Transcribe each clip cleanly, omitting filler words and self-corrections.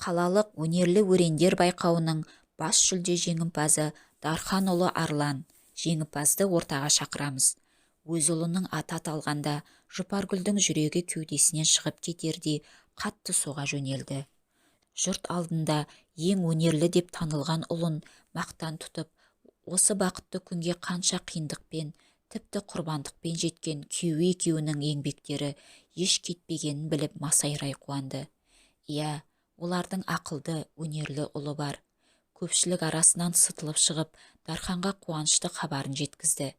қалалық өнерлі өрендер байқауының бас жүлде жеңімпазы Дарханұлы Арлан. Жеңімпазды ортаға шақырамыз. Өз ұлының аты аталғанда Жұпаргүлдің жүрегі кеудесінен шығып кетердей қатты соға жөнелді. Жұрт алдында ең өнерлі деп танылған ұлын мақтан тұтып, осы бақытты күнге қанша қиындықпен, тіпті құрбандықпен жеткен күйеуі екеуінің еңбектері еш кетпегенін біліп масайрай қуанды. Иә, олардың ақылды, өнерлі ұлы бар. Көпшілік арасынан сытылып шығып, Дарханға қуанышты хабарын жеткізді.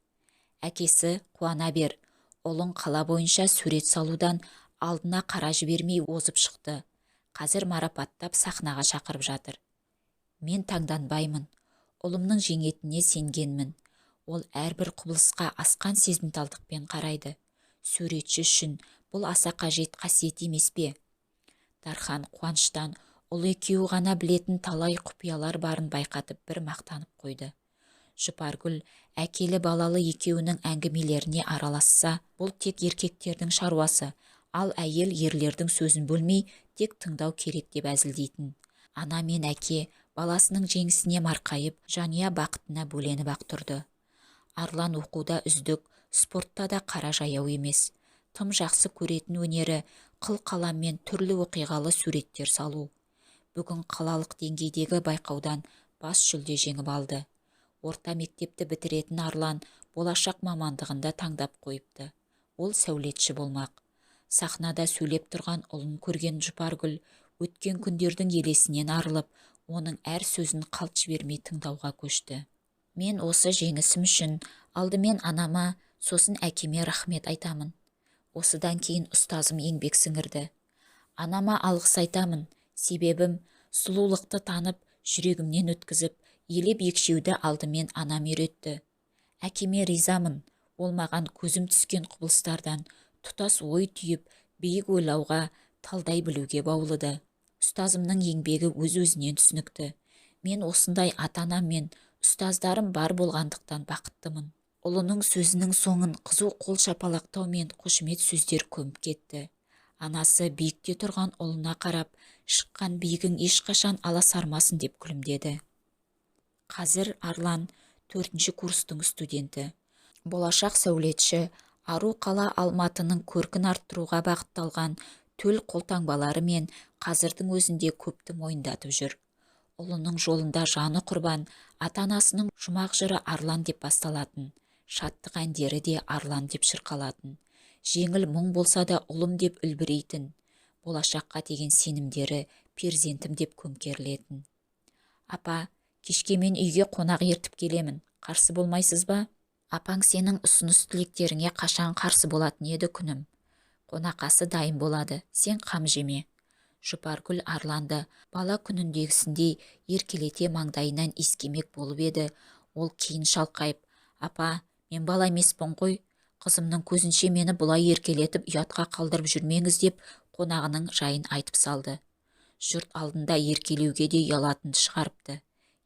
Әкесі, қуана бер, ұлың қала бойынша сурет салудан алдына қара жібермей озып шықты. Қазір марапаттап сахнаға шақырып жатыр. Мен таңданбаймын, ұлымның жеңетіне сенгенмін. Ол әрбір құбылысқа асқан сезімталдықпен қарайды. Суретші үшін бұл аса қажет қасиет емес пе? Дархан қуаныштан ұлы екеуі ғана білетін талай құпиялар барын байқатып бір мақтанып қойды. Жұпаргүл әкелі балалы екеуінің әңгімелеріне араласса, бұл тек еркектердің шаруасы, ал әйел ерлердің сөзін бөлмей тек тыңдау керек деп әзілдейтін. Ана мен әке баласының жеңісіне марқайып, жанұя бақытына бөленіп ақ тұрды. Арлан оқуда үздік, спортта да қара жаяу емес. Тым жақсы көретін өнері қыл қаламмен түрлі оқиғалы суреттер салу. Бүгін қалалық деңгейдегі байқаудан бас жүлде жеңіп алды. Орта мектепті бітіретін Арлан болашақ мамандығында таңдап қойыпты. Ол сәулетші болмақ. Сахнада сөйлеп тұрған ұлын көрген Жұпаргүл өткен күндердің елесінен арылып, оның әр сөзін қалт жібермей тыңдауға көшті. Мен осы жеңісім үшін алдымен анама, сосын әкеме рахмет айтамын. Осыдан кейін ұстазым еңбек сіңірді. Анама алғыс айтамын, себебім сұлулықты танып, жүрегімнен өткізіп, елеп екшеуді алдымен анам үйретті. Әкеме ризамын, ол маған көзім түскен құбылыстардан тұтас ой түйіп, биік ойлауға, талдай білуге баулыды. Ұстазымның еңбегі өз-өзінен түсінікті. Мен осындай ата-анам мен ұстаздарым бар болғандықтан бақыттымын. Ұлының сөзінің соңын қызу қол шапалақтау мен қошемет сөздер көміп кетті. Анасы биікте тұрған ұлына қарап, шыққан биігің ешқашан аласармасын деп күлімдеді. Қазір Арлан 4-ші курстың студенті. Болашақ сәулетші, ару қала Алматының көркін арттыруға бағытталған төл қолтаңбалары мен қазірдің өзінде көпті мойындатып жүр. Ұлының жолында жаны құрбан, ата-анасының жұмақ жыры Арлан деп басталатын, шаттық әндері де Арлан деп шырқалатын. Жеңіл мұң болса да ұлым деп үлбірейтін, болашаққа деген сенімдері перзентім деп көмкерілетін. Апа, кешке мен үйге қонақ ертіп келемін, қарсы болмайсыз ба? Апаң сенің ұсыныс тілектеріңе қашан қарсы болатын еді күнім. Қонақасы дайын болады, сен қам жеме. Жұпаргүл Арланды бала күніндегісіндей еркелете маңдайынан иіскемек болып еді. Ол кейін шалқайып, апа, мен бала емеспін ғой, қызымның көзінше мені бұлай еркелетіп ұятқа қалдырып жүрмеңіз деп қонағының жайын айтып салды. Жұрт алдында еркелеуге де ұялатынды шығарыпты.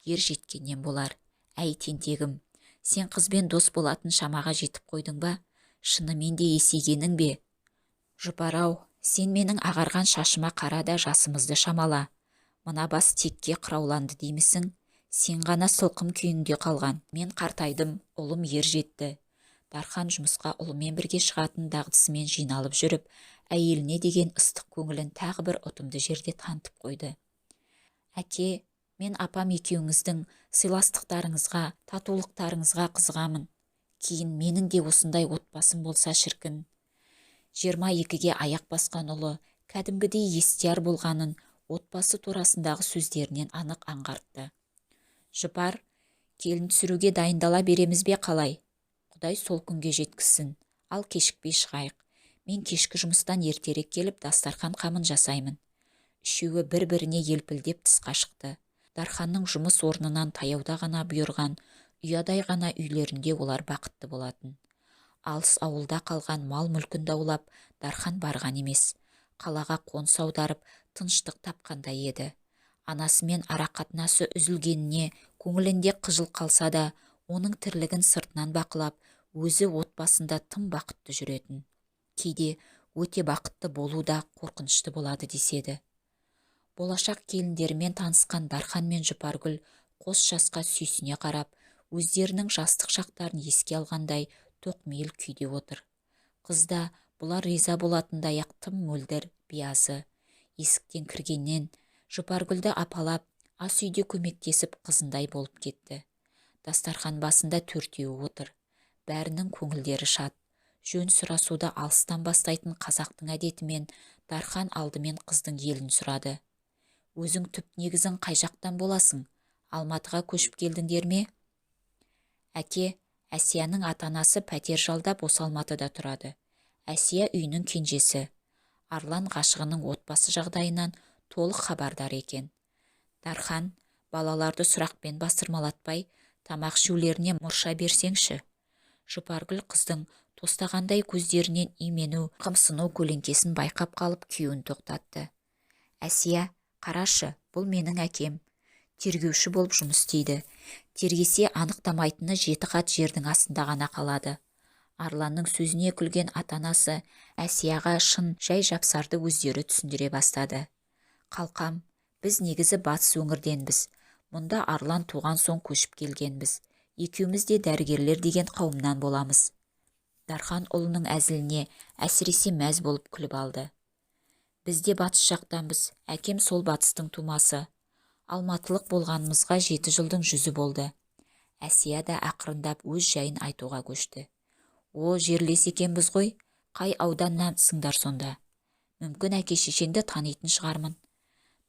Ер жеткеннен болар. Әй тентегім, сен қызбен дос болатын шамаға жетіп қойдың ба? Шынымен де есейгенің бе? Жұпар-ау, сен менің ағарған шашыма қара да жасымызды шамала. Мына бас текке қырауланды деймісің? Сен ғана сылқым күйінде қалған. Мен қартайдым, ұлым ер жетті. Дархан жұмысқа ұлымен бірге шығатын дағдысымен жиналып жүріп, әйеліне деген ыстық көңілін тағы бір ұтымды жерде танытып қойды. Әке, мен апам екеуіңіздің сыйластықтарыңызға, татулықтарыңызға қызығамын. Кейін менің де осындай отбасым болса шіркін. 22-ге аяқ басқан ұлы кәдімгідей естияр болғанын отбасы турасындағы сөздерінен анық аңғартты. Жұпар, келін түсіруге дайындала береміз бе қалай? Құдай сол күнге жеткізсін, ал кешікпей шығайық. Мен кешкі жұмыстан ертерек келіп дастархан қамын жасаймын. Үшеуі бір-біріне елпілдеп тысқа шықты. Дарханның жұмыс орнынан таяуда ғана бұйырған, ұядай ғана үйлерінде олар бақытты болатын. Алыс ауылда қалған мал мүлкін даулап, Дархан барған емес. Қалаға қоныс аударып, тыныштық тапқандай еді. Анасымен арақатынасы үзілгеніне көңілінде қыжыл қалса да, оның тірлігін сыртынан бақылап, өзі отбасында тым бақытты жүретін. Кейде өте бақытты болу да қорқынышты болады деседі. Болашақ келіндерімен танысқан Дархан мен Жұпаргүл қос жасқа сүйсіне қарап, өздерінің жастық шақтарын еске алғандай тоқмейіл күйде отыр. Қыз да бұлар риза болатындай-ақ тым мөлдір, биязы. Есіктен кіргеннен Жұпаргүлді апалап, ас үйде көмектесіп қызындай болып кетті. Дастархан басында төртеуі отыр. Бәрінің көңілдері шат. Жөн сұрасуды алыстан бастайтын қазақтың әдетімен Дархан алдымен қыздың елін сұрады. Өзің түп негізің қай жақтан боласың? Алматыға көшіп келдіңдер ме? Әке, Әсияның ата-анасы пәтер жалдап осы Алматыда тұрады. Әсия үйінің кенжесі. Арлан ғашығының отбасы жағдайынан толық хабардар екен. Дархан, балаларды сұрақпен бастырмалатпай, тамақ ішулеріне мұрша берсеңші. Жұпаргүл қыздың тостағандай көздерінен имену, қымсыну көлеңкесін байқап қалып күйеуін тоқтатты. Әсия, қарашы, бұл менің әкем. Тергеуші болып жұмыс істейді. Тергесе анықтамайтыны 7 қат жердің астында ғана қалады. Арланның сөзіне күлген ата-анасы Әсияға шын жай жапсарды өздері түсіндіре бастады. Қалқам, біз негізі батыс өңірденбіз. Мұнда Арлан туған соң көшіп келгенбіз. Екеуміз де дәрігерлер деген қауымнан боламыз. Дархан ұлының әзіліне әсіресе мәз болып күліп алды. Біз де батыс жақтанбыз. Әкем сол батыстың тумасы. Алматылық болғанымызға 7 жылдың 100 болды. Әсия да ақырындап өз жайын айтуға көшті. О, жерлес екенбіз ғой. Қай аудannансыңдар сонда? Мүмкін әке-шешеңді танитын шығармын.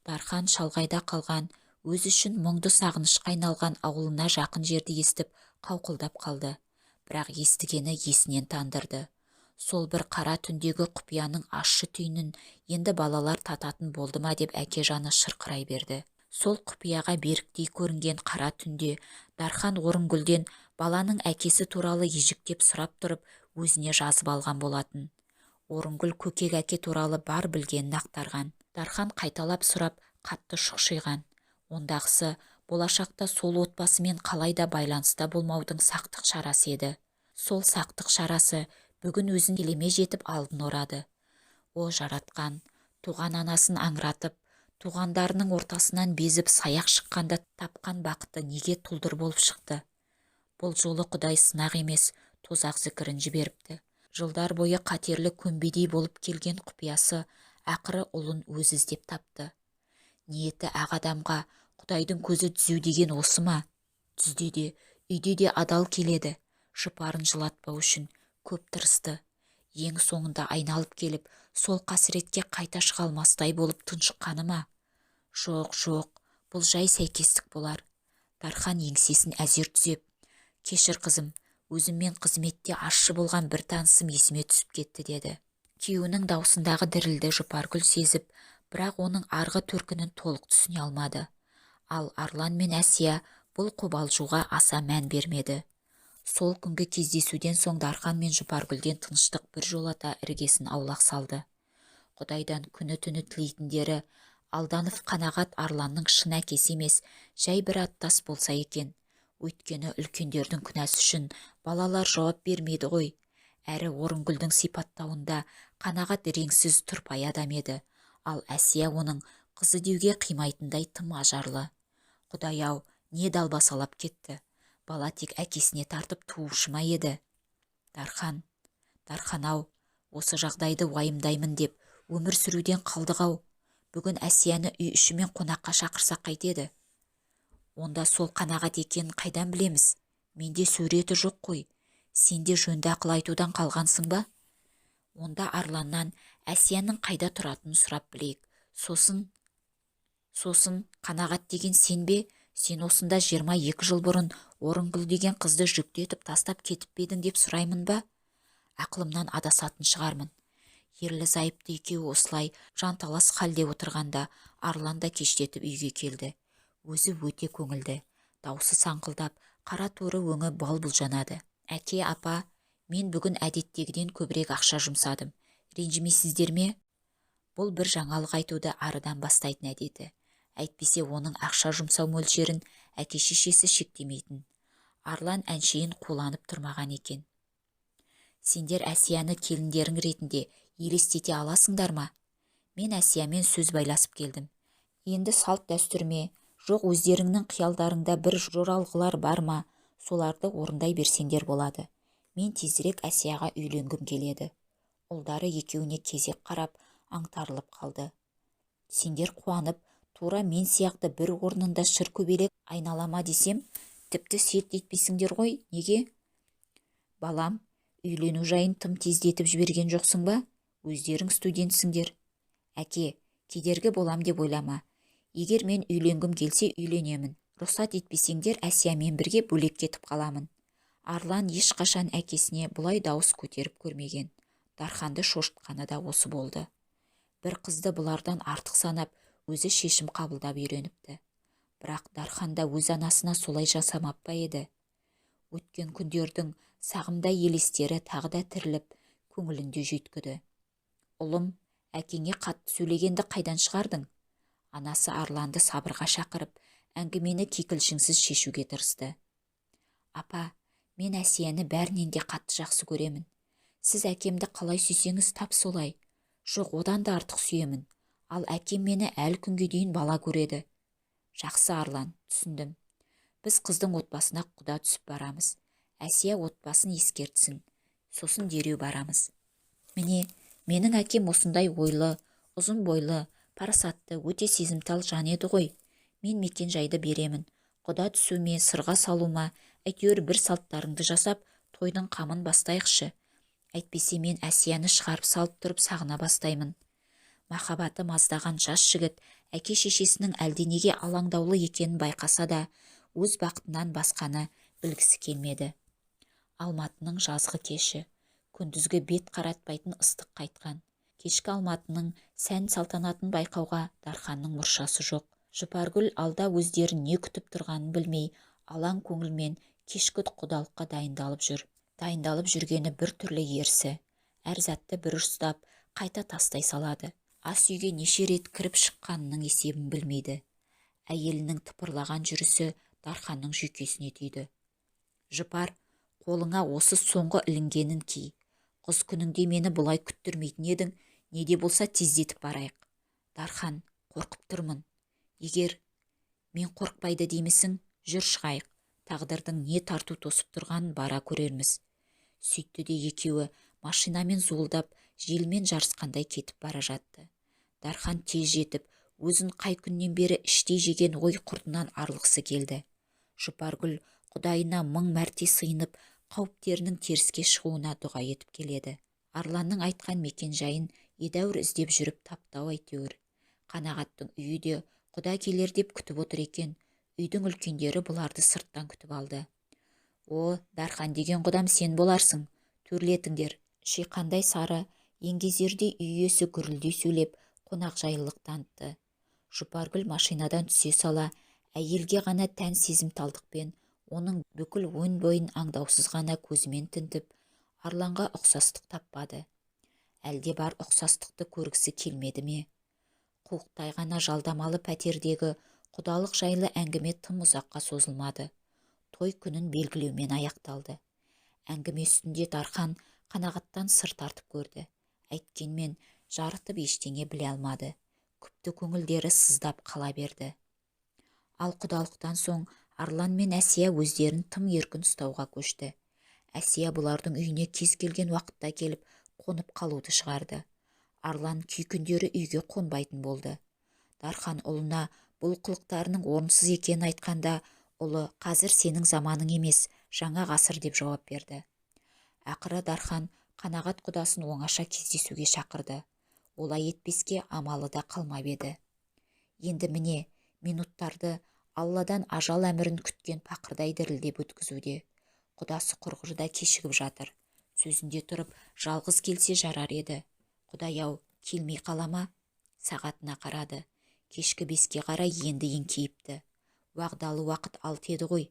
Дархан шалғайда қалған, өз үшін мұңды сағынышқа айналған ауылына жақын жерді естіп қауқылдап қалды. Бірақ естігені есінен тандырды. Сол бір қара түндегі құпияның ащы түйінін енді балалар тататын болды ма деп әке жаны шырқырай берді. Сол құпияға беріктей көрінген қара түнде Дархан Орынгүлден баланың әкесі туралы ежіктеп сұрап тұрып өзіне жазып алған болатын. Орынгүл көкек әке туралы бар білгенін ақтарған. Дархан қайталап сұрап қатты шұқшиған. Ондағысы болашақта сол отбасымен қалайда байланыста болмаудың сақтық шарасы еді. Сол сақтық шарасы бүгін өзін келеме жетіп алдын орады. О жаратқан, туған анасын аңыратып, туғандарының ортасынан безіп саяқ шыққанда тапқан бақыты неге тұлдыр болып шықты? Бұл жолы Құдай сынақ емес, тозақ зікірін жіберіпті. Жылдар бойы қатерлі көмбедей болып келген құпиясы ақыры ұлын өзі іздеп тапты. Ниеті ақ адамға Құдайдың көзі түзу деген осы ма? Түзде де, үйде де адал келеді. Жұпарын жылатпау үшін көп тырысты. Ең соңында айналып келіп, сол қасіретке қайта шыға алмастай болып тұншыққаны ма? Жоқ, бұл жай сәйкестік болар. Дархан еңсесін әзер түзеп, кешір қызым, өзіммен қызметте ащы болған бір танысым есіме түсіп кетті деді. Күйеуінің даусындағы дірілді Жұпаргүл сезіп, бірақ оның арғы төркінін толық түсіне алмады. Ал Арлан мен Әсия бұл қобалжуға аса мән бермеді. Сол күнгі кездесуден соң Дархан мен Жұпаргүлден тыныштық бір жолата іргесін аулақ салды. Құдайдан күні-түні тілейтіндері Алданов қанағат Арланның шын әкесі емес, жай бір аттас болса екен. Өйткені үлкендердің күнәсі үшін балалар жауап бермейді ғой. Әрі Орынгүлдің сипаттауында қанағат реңсіз тұрпай адам еді. Ал Әсия оның қызы деуге қимайтындай тым ажарлы. Құдай-ау, не далбасалап кетті. Бала тек әкесіне тартып туышы ма еді? Дархан-ау, осы жағдайды уайымдаймын деп өмір сүруден қалдық-ау. Бүгін Әсияны үй ішімен қонаққа шақырсақ қайтеді? Онда сол қанағат екенін қайдан білеміз? Менде сөреті жоқ қой. Сенде жөнді ақыл айтудан қалғансың ба? Онда Арланнан Әсияның қайда тұратынын сұрап білейік. Сосын қанағат деген сен бе? Сен осында 22 жыл бұрын Орынгүл деген қызды жүктетіп тастап кетіп бедің деп сұраймын ба? Ақылымнан адасатын шығармын. Ерлі-зайыпты екеуі осылай жанталас халде отырғанда Арлан да кештетіп үйге келді. Өзі өте көңілді. Даусы саңқылдап, қара торы өңі бал-бұл жанады. Әке, апа, мен бүгін әдеттегіден көбірек ақша жұмсадым. Ренжімейсіздер ме? Бұл бір жаңалық айтуды арыдан бастайтын әдеті. Әйтпесе оның ақша жұмсау мөлшерін әке-шешесі шектемейтін. Арлан әншейін қуланып тұрмаған екен. Сендер Әсияны келіндерің ретінде елестете аласыңдар ма? Мен Әсиямен сөз байласып келдім. Енді салт дәстүр ме, жоқ өздеріңнің қиялдарыңда бір жоралғылар бар ма, соларды орындай берсеңдер болады. Мен тезірек Әсияға үйленгім келеді. Ұлдары екеуіне кезек қарап аңтарылып қалды. Сендер қуанып, тура мен сияқты бір орнында шыр көбелек айналама десем, тіпті селт етпейсіңдер ғой, неге? Балам, үйлену жайын тым тездетіп жіберген жоқсың ба? Өздерің студентсіңдер. Әке, кедергі болам деп ойлама. Егер мен үйленгім келсе үйленемін. Рұқсат етпесеңдер Әсиямен бірге бөлек кетіп қаламын. Арлан ешқашан әкесіне бұлай дауыс көтеріп көрмеген. Дарханды шошытқаны да осы болды. Бір қызды бұлардан артық санап, өзі шешім қабылдап үйреніпті. Бірақ Дархан да өз анасына солай жасамап па еді? Өткен күндердің сағымдай елестері тағы да тіріліп, көңілінде жүйткіді. Ұлым, әкеңе қатты сөйлегенді қайдан шығардың? Анасы Арланды сабырға шақырып, әңгімені кикілжіңсіз шешуге тырысты. Апа, мен Әсияны бәрінен де қатты жақсы көремін. Сіз әкемді қалай сүйсеңіз тап солай. Жоқ, одан да артық сүйемін. Ал әкем мені әлі күнге дейін бала көреді. Жақсы Арлан, түсіндім. Біз қыздың отбасына құда түсіп барамыз. Әсия отбасын ескертсін. Сосын дереу барамыз. Міне, менің әкем осындай ойлы, ұзын бойлы, парасатты, өте сезімтал жан еді ғой. Мен мекен жайды беремін. Құда түсуме, сырға салума, әйтеуір бір салттарыңды жасап, тойдың қамын бастайықшы. Әйтпесе мен Әсияны шығарып салып тұрып сағына бастаймын. Махаббаты маздаған жас жігіт әке-шешесінің әлденеге алаңдаулы екенін байқаса да, өз бақытынан басқаны білгісі келмеді. Алматының жазғы кеші, күндізгі бет қаратпайтын ыстық қайтқан. Кешкі Алматының сән салтанатын байқауға Дарханның мұршасы жоқ. Жұпаргүл алда өздерін не күтіп тұрғанын білмей, алаң көңілмен кешкі құдалыққа дайындалып жүр. Дайындалып жүргені бір түрлі ерсі. Әр затты бір ұстап, қайта тастай салады. Ас үйге неше рет кіріп шыққанының есебін білмейді. Әйелінің тыпырлаған жүрісі Дарханның жүйкесіне түйді. Жұпар, қолыңа осы соңғы ілінгенін ки. Құз күніңде мені бұлай күттірмейтін едің, неде болса тездетіп барайық. Дархан, қорқып тұрмын. Егер мен қорқпайды деймісің, жүр шығайық. Тағдырдың не тарту тосып тұрғанын бара көрерміз. Сөйтті де екеуі машинамен зуылдап, желмен жарысқандай кетіп бара жатты. Дархан тез жетіп, өзін қай күннен бері іштей жеген ой құртынан арылғысы келді. Жұпаргүл Құдайына мың мәрте сыйынып, қауіптерінің теріске шығуына дұға етіп келеді. Арланның айтқан мекен жайын едәуір іздеп жүріп таптау әйтеуір. Қанағаттың үйі де құда келер деп күтіп отыр екен. Үйдің үлкендері бұларды сырттан күтіп алды. О, Дархан деген құдам сен боларсың. Төрлетіңдер. Шиқандай сары, еңгезердей үй иесі гүрілдей сөйлеп, қонақжайлылық танытты. Жұпаргүл машинадан түсе сала, әйелге ғана тән сезімталдықпен, оның бүкіл өн бойын аңдаусыз ғана көзімен тінтіп, Арланға ұқсастық таппады. Әлде бар ұқсастықты көргісі келмеді ме? Қуықтай ғана жалдамалы пәтердегі құдалық жайлы әңгіме тым ұзаққа созылмады. Той күнін белгілеумен аяқталды. Әңгіме үстінде Дархан қанағаттан сыр тартып көрді. Әйткенмен жарытып ештеңе біле алмады. Күпті көңілдері сыздап қала берді. Ал құдалықтан соң Арлан мен Әсия өздерін тым еркін ұстауға көшті. Әсия бұлардың үйіне кез келген уақытта келіп қонып қалуды шығарды. Арлан кей күндері үйге қонбайтын болды. Дархан ұлына бұл қылықтарының орынсыз екенін айтқанда, ұлы қазір сенің заманың емес, жаңа ғасыр деп жауап берді. Ақыры Дархан қанағат құдасын оңаша кездесуге шақырды. Олай етпеске амалы да қалмап еді. Енді міне, минуттарды Алладан ажал әмірін күткен пақырдай дірілдеп өткізуде. Құдасы құрғырда кешігіп жатыр. Сөзінде тұрып, жалғыз келсе жарар еді. Құдай-ау, келмей қалама? Сағатына қарады. Кешкі 5-ке қарай енді еңкейіпті. Уағдалы уақыт 6 еді ғой.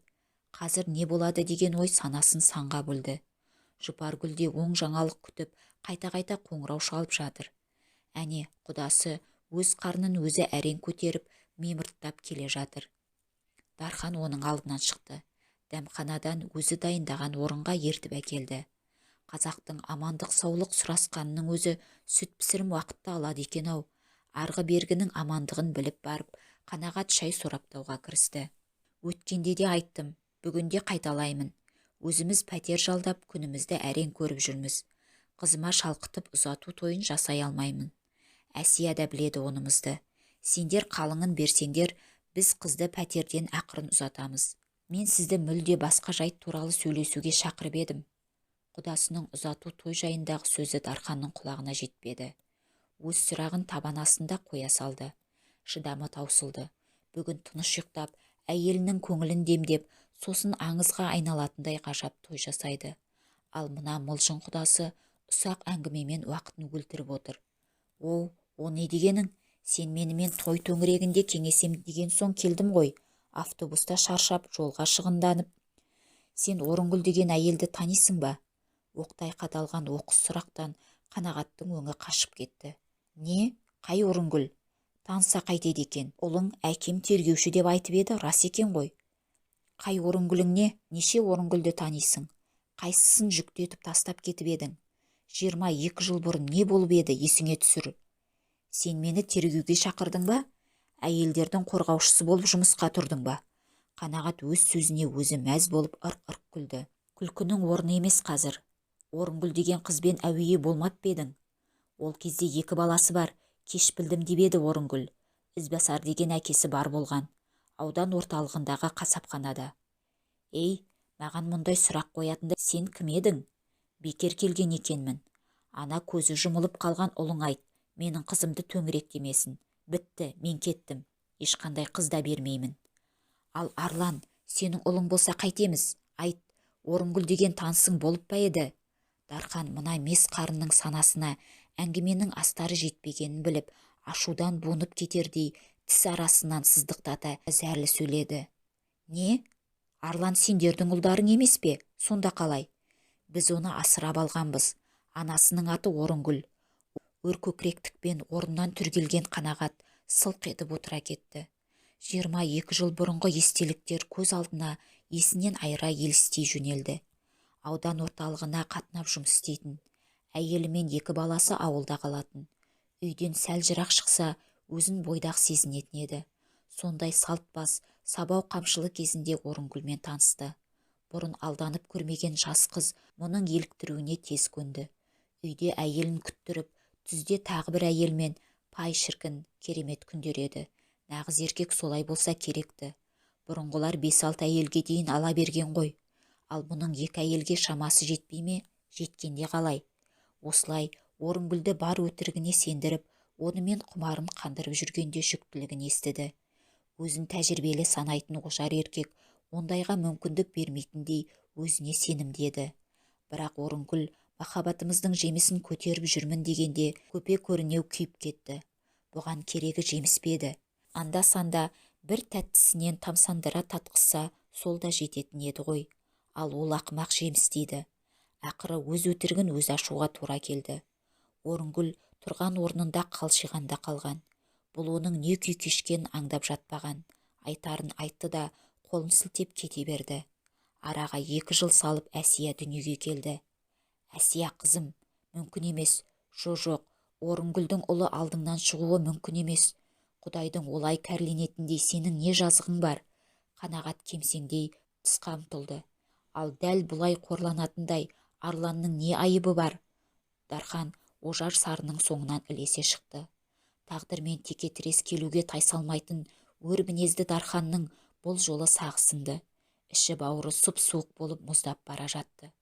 Қазір не болады деген ой санасын санға бөлді. Жұпаргүлде оң жаңалық күтіп, қайта-қайта қоңырау шалып жатыр. Әне, құдасы өз қарнын өзі әрең көтеріп, мемірттап келе жатыр. Дархан оның алдынан шықты. Дәмханадан өзі дайындаған орынға ертіп әкелді. Қазақтың амандық саулық сұрасқанының өзі сүт пісірім уақытта алады екен-ау. арғы бергінің амандығын біліп барып Қанағат шай сораптауға кірісті. Өткенде де айттым, бүгінде қайталаймын. Өзіміз пәтер жалдап күнімізді әрең көріп жүрміз. Қызыма шалқытып ұзату тойын жасай алмаймын. Әсия да біледі онымызды. Сендер қалыңын берсеңдер, біз қызды пәтерден ақырын ұзатамыз. Мен сізді мүлде басқа жайт туралы сөйлесуге шақырып едім. Құдасының ұзату той жайындағы сөзі Дарханның құлағына жетпеді. Өз сұрағын табан астында қоя салды. Шыдамы таусылды. Бүгін тыныш ұйықтап, әйелінің көңілін демдеп, сосын аңызға айналатындай ғажап той жасайды. Ал мына мылжың құдасы ұсақ әңгімемен уақытын өлтіріп отыр. О не дегенің? Сен менімен той төңірегінде кеңесем деген соң келдім ғой. Автобуста шаршап, жолға шығынданып. Сен Орынгүл деген әйелді танисың ба? Оқтай қадалған оқыс сұрақтан Қанағаттың өңі қашып кетті. Не? Қай Орынгүл? Таныса қайтеді екен. Ұлың әкем тергеуші деп айтып еді, рас екен ғой. Қай Орынгүлің не? Неше Орынгүлді танисың? Қайсысын жүктетіп тастап кетіп едің? 22 жыл бұрын не болып еді, есіңе түсір. Сен мені тергеуге шақырдың ба? Әйелдердің қорғаушысы болып жұмысқа тұрдың ба? Қанағат өз сөзіне өзі мәз болып ырқ-ырқ күлді. Күлкінің орны емес қазір. Орынгүл деген қызбен әуейі болмап па едің? Ол кезде 2 баласы бар, кеш білдім деп еді Орынгүл. Ізбасар деген әкесі бар болған. Аудан орталығындағы қасапханада. Ей, маған мұндай сұрақ қоятында сен кім едің? Бекер келген екенмін. Ана көзі жұмылып қалған ұлың айт, менің қызымды төңіректемесін. Бітті, мен кеттім. Ешқандай қыз да бермеймін. Ал Арлан, сенің ұлың болса қайтеміз? Айт, Орынгүл деген танысың болып па еді? Дархан мына мес қарынның санасына әңгіменің астары жетпегенін біліп, ашудан буынып кетердей тіс арасынан сыздықтата зәрлі сөйледі. Не? Арлан сендердің ұлдарың емес пе? Сонда қалай? Біз оны асырап алғанбыз. Анасының аты Орынгүл. Өркөкіректікпен орнынан түргелген Қанағат сылқ етіп отыра кетті. 22 жыл бұрынғы естеліктер көз алдына есінен айыра елістей жөнелді. Аудан орталығына қатынап жұмыс істейтін. Әйелі мен 2 баласы ауылда қалатын. Үйден сәл жырақ шықса, өзін бойдақ сезінетін еді. Сондай салтбас, сабау қамшылы кезінде Орынгүлмен танысты. Бұрын алданып көрмеген жас қыз мұның еліктіруіне тез көнді. Үйде әйелін күттіріп, түзде тағы бір әйелмен пай шіркін керемет күндер еді. Нағыз еркек солай болса керекті. Бұрынғылар 5-6 әйелге дейін ала берген ғой. Ал мұның 2 әйелге шамасы жетпей ме? Жеткенде қалай? Осылай Орынгүлді бар өтірігіне сендіріп, онымен құмарын қандырып жүргенде жүктілігін естіді. Өзін тәжірибелі санайтын ожар еркек ондайға мүмкіндік бермейтіндей өзіне сенімді еді. Бірақ Орынгүл махаббатымыздың жемісін көтеріп жүрмін дегенде көпе көрінеу күйіп кетті. Бұған керегі жеміс пе еді? Анда-санда бір тәттісінен тамсандыра татқызса, сол да жететін еді ғой. Ал ол ақымақ жеміс дейді. Ақыры өз өтірігін өз ашуға тура келді. Орынгүл тұрған орнында қалшиғанда қалған. Бұл оның не күй кешкенін аңдап жатпаған. Айтарын айтты да қолын сілтеп кете берді. Араға 2 жыл салып Әсия дүниеге келді. Әсия қызым, мүмкін емес. Жоқ, Орынгүлдің ұлы алдыңнан шығуы мүмкін емес. Құдайдың олай кәрленетіндей сенің не жазығың бар? Қанағат кемсеңдей тысқа ұмтылды. Ал дәл бұлай қорланатындай Арланның не айыбы бар? Дархан ожар сарының соңынан ілесе шықты. Тағдырмен теке-тірес келуге тайсалмайтын өр мінезді Дарханның бұл жолы сағысынды. Іші бауыры сұп-суық болып мұздап бара жатты.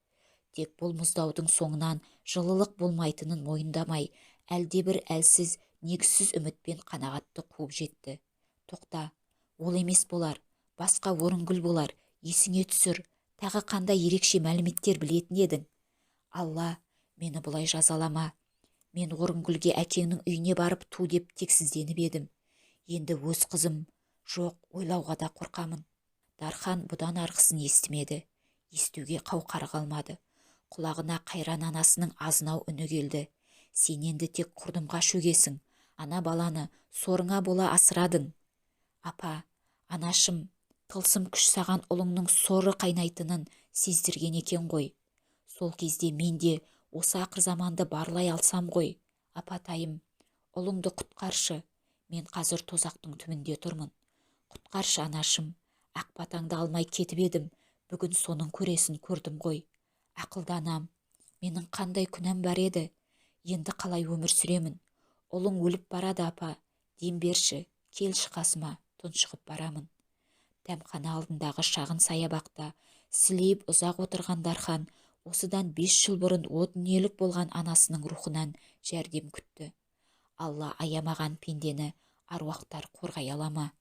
Тек бұл мұздаудың соңынан жылылық болмайтынын мойындамай, әлдебір әлсіз, негізсіз үмітпен Қанағатты қуып жетті. Тоқта, ол емес болар, басқа Орынгүл болар, есіңе түсір, тағы қандай ерекше мәліметтер білетін едің? Алла, мені бұлай жазалама. Мен Орынгүлге әкеңнің үйіне барып ту деп тексізденіп едім. Енді өз қызым, жоқ, ойлауға да қорқамын. Дархан бұдан арғысын естімеді. Естуге қауқары қалмады. Құлағына қайран анасының азынау үні келді. Сен енді тек құрдымға шөгесің. Ана баланы сорыңа бола асырадың. Апа, анашым, тылсым күш саған ұлыңның соры қайнайтынын сездірген екен ғой. Сол кезде мен де осы ақыр заманды барлай алсам ғой. Апатайым, ұлыңды құтқаршы. Мен қазір тозақтың түбінде тұрмын. Құтқаршы анашым. Ақ батаңды алмай кетіп едім. Бүгін соның көресін көрдім ғой. Ақылды анам, менің қандай күнәм бар еді? Енді қалай өмір сүремін? Ұлың өліп барады апа. Дем берші, келші қасыма, тұншығып барамын. Дәмхана алдындағы шағын саябақта сілейіп ұзақ отырған Дархан осыдан 5 жыл бұрын о дүниелік болған анасының рухынан жәрдем күтті. Алла аямаған пендені аруақтар қорғай ала ма?